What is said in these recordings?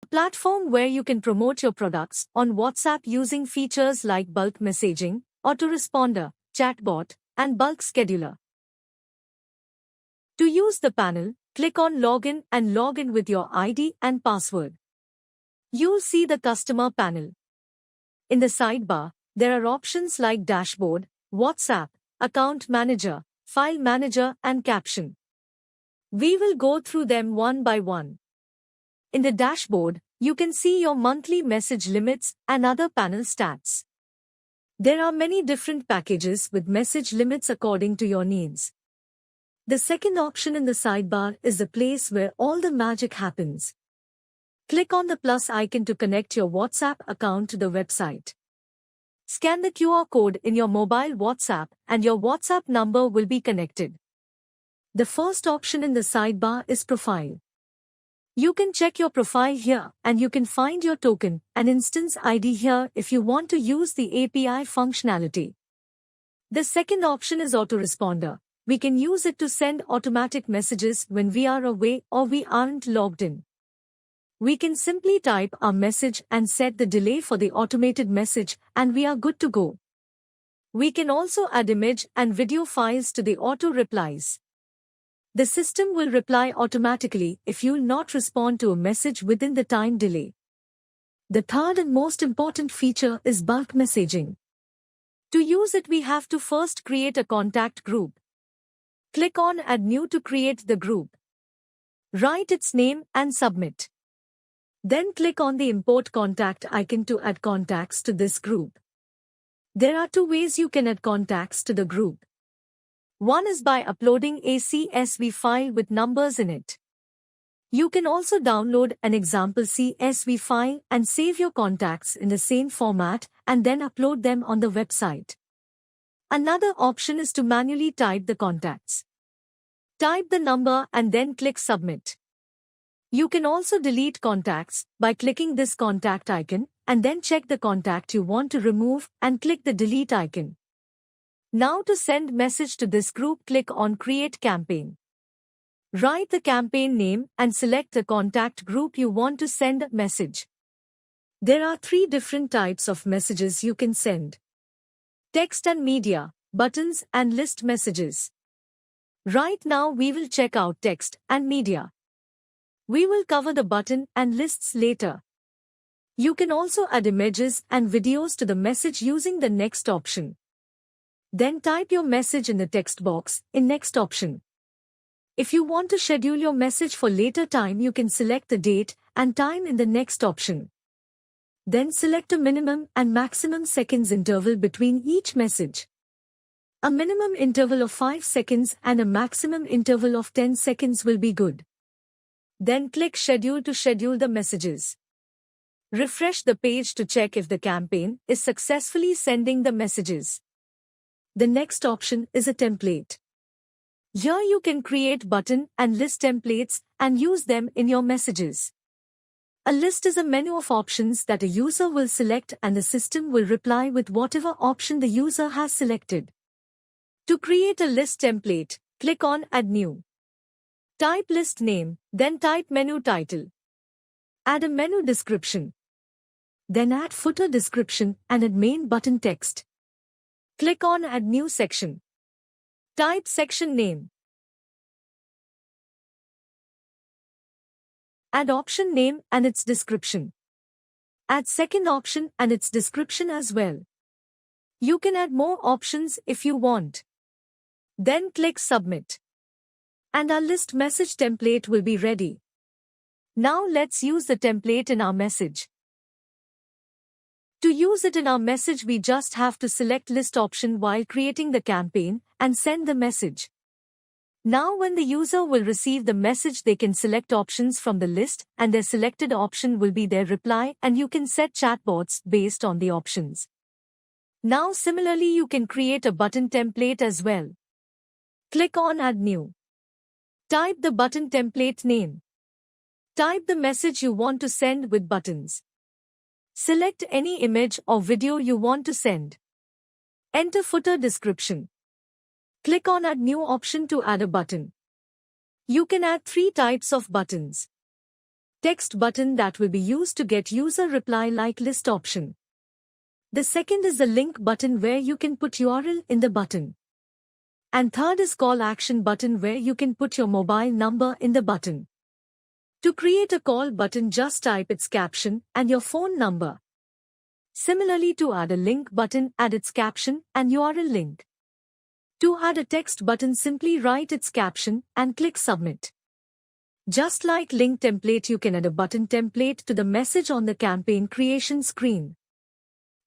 Platform where you can promote your products on WhatsApp using features like bulk messaging, autoresponder, chatbot, and bulk scheduler. To use the panel, click on Login and log in with your ID and password. You'll see the customer panel. In the sidebar, there are options like Dashboard, WhatsApp, Account Manager, File Manager, and Caption. We will go through them one by one. In the dashboard, you can see your monthly message limits and other panel stats. There are many different packages with message limits according to your needs. The second option in the sidebar is the place where all the magic happens. Click on the plus icon to connect your WhatsApp account to the website. Scan the QR code in your mobile WhatsApp and your WhatsApp number will be connected. The first option in the sidebar is Profile. You can check your profile here and you can find your token and instance ID here if you want to use the API functionality. The second option is Autoresponder. We can use it to send automatic messages when we are away or we aren't logged in. We can simply type our message and set the delay for the automated message and we are good to go. We can also add image and video files to the auto replies. The system will reply automatically if you'll not respond to a message within the time delay. The third and most important feature is bulk messaging. To use it, we have to first create a contact group. Click on Add New to create the group. Write its name and submit. Then click on the Import Contact icon to add contacts to this group. There are two ways you can add contacts to the group. One is by uploading a CSV file with numbers in it. You can also download an example CSV file and save your contacts in the same format and then upload them on the website. Another option is to manually type the contacts. Type the number and then click Submit. You can also delete contacts by clicking this contact icon and then check the contact you want to remove and click the delete icon. Now to send message to this group, click on Create Campaign. Write the campaign name and select the contact group you want to send a message. There are 3 different types of messages you can send: text and media, buttons and list messages. Right now we will check out text and media. We will cover the button and lists later. You can also add images and videos to the message using the next option. Then type your message in the text box in next option. If you want to schedule your message for later time, you can select the date and time in the next option. Then select a minimum and maximum seconds interval between each message. A minimum interval of 5 seconds and a maximum interval of 10 seconds will be good. Then click Schedule to schedule the messages. Refresh the page to check if the campaign is successfully sending the messages. The next option is a template. Here you can create button and list templates and use them in your messages. A list is a menu of options that a user will select and the system will reply with whatever option the user has selected. To create a list template, click on Add New. Type list name, then type menu title. Add a menu description. Then add footer description and add main button text. Click on Add New Section. Type section name. Add option name and its description. Add second option and its description as well. You can add more options if you want. Then click Submit. And our list message template will be ready. Now let's use the template in our message. To use it in our message, we just have to select list option while creating the campaign and send the message. Now when the user will receive the message, they can select options from the list and their selected option will be their reply, and you can set chatbots based on the options. Now similarly you can create a button template as well. Click on Add New. Type the button template name. Type the message you want to send with buttons. Select any image or video you want to send. Enter footer description. Click on Add New option to add a button. You can add 3 types of buttons. text button that will be used to get user reply like list option. The second is the link button where you can put URL in the button. And third is call action button where you can put your mobile number in the button. To create a call button, just type its caption and your phone number. Similarly, to add a link button, add its caption and URL link. To add a text button, simply write its caption and click submit. Just like link template, you can add a button template to the message on the campaign creation screen.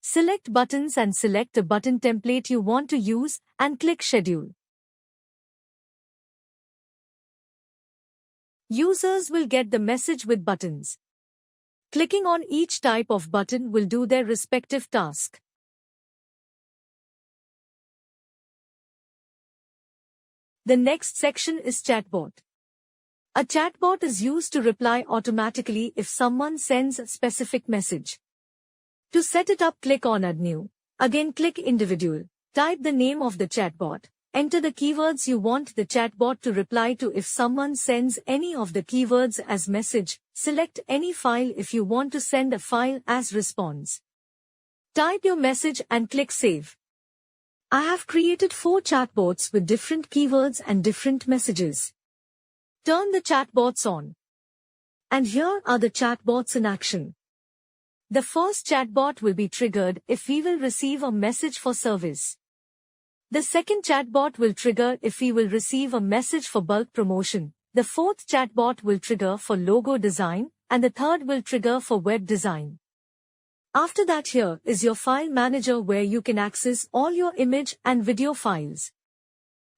Select buttons and select the button template you want to use and click schedule. Users will get the message with buttons. Clicking on each type of button will do their respective task. The next section is Chatbot. A chatbot is used to reply automatically if someone sends a specific message. To set it up, click on Add New. Again, click Individual. Type the name of the chatbot. Enter the keywords you want the chatbot to reply to. If someone sends any of the keywords as message, select any file if you want to send a file as response. Type your message and click Save. I have created 4 chatbots with different keywords and different messages. Turn the chatbots on. And here are the chatbots in action. The first chatbot will be triggered if we will receive a message for service. The second chatbot will trigger if we will receive a message for bulk promotion. The fourth chatbot will trigger for logo design, and the third will trigger for web design. After that, here is your file manager where you can access all your image and video files.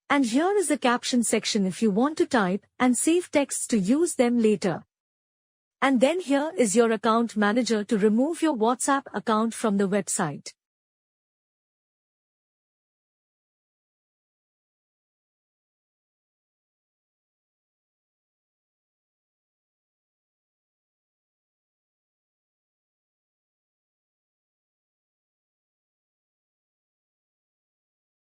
And here is the caption section if you want to type and save texts to use them later. And then here is your account manager to remove your WhatsApp account from the website.